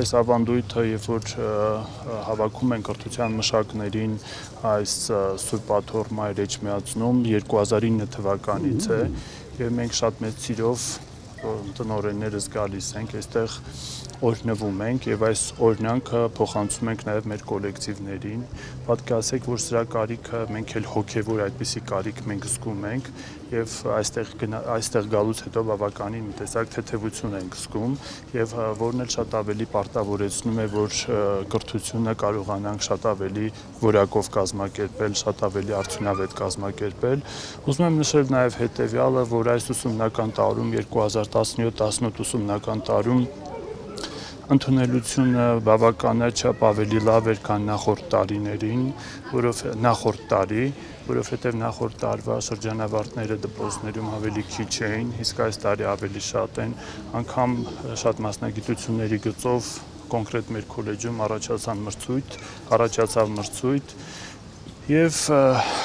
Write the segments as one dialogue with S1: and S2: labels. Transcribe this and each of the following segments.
S1: այս ավանդույթը, երբ որ հավաքում են կրթության մշակներին այս Սուրբ Աթոռ Մայր Էջմիածնում 2009 թվականից է եւ մենք շատ մեծ սիրով տնօրեններս գալիս ենք այստեղ օրհնվում ենք եւ այս օրհնանքը փոխանցում ենք նաեւ մեր կոլեկտիվներին պատկասեք որ սրա կարիքը մենք էլ հոգեվոր այդպիսի կարիք մենք զգում ենք եւ այստեղ գալուց հետո բավականին մի տեսակ թեթևություն ենք զգում եւ որն էլ շատ ավելի պարտավորեցնում է որ կրթությունը կարողանանք շատ ավելի որակով կազմակերպել, շատ ավելի արդյունավետ կազմակերպել ուզում եմ նշել նաեւ հետեւյալը որ այս ուսումնական տարում 2017-18 ուսումնական տարում ընդունելությունը բավականաչափ ավելի լավ էր քան նախորդ տարիներին, որովհետև նախորդ տարվա շրջանավարտները դպրոցներում ավելի քիչ էին, իսկ այս տարի ավելի շատ են, անգամ շատ մասնագիտությունների գծով կոնկրետ մեր քոլեջում առաջացավ մրցույթ Եվ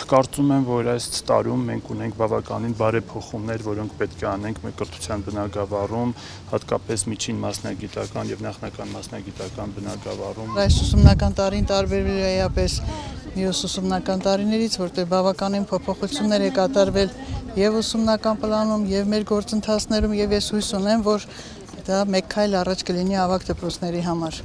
S1: կարծում եմ, որ այս տարում մենք ունենք բավականին բարեփոխումներ, որոնք պետք է անենք մեր կրթության բնագավառում, հատկապես միջին մասնագիտական եւ նախնական մասնագիտական բնագավառում։
S2: Այս ուսումնական տարին տարբերվել է էապես մյուս ուսումնական տարիներից, որտեղ բավականին փոփոխություններ է կատարվել եւ ուսումնական պլանում, եւ մեր գործընթացներում, եւ ես հույս ունեմ, որ դա մեկ քայլ առաջ կլինի ավագ դպրոցների համար։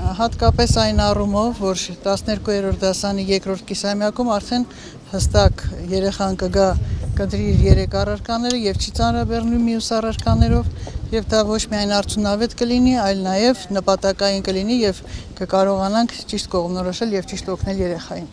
S2: Հատկապես այն առումով, որ 12-րդ դասանի 2-րդ կիսամյակում արդեն հստակ երեխան կընտրի իր 3 առարկաները եւ չի ծանրաբեռնվի մյուս առարկաներով եւ դա ոչ միայն արդյունավետ կլինի, այլ նաեւ նպատակային կլինի եւ կկարողանանք ճիշտ կողմնորոշել եւ ճիշտ օգնել երեխային։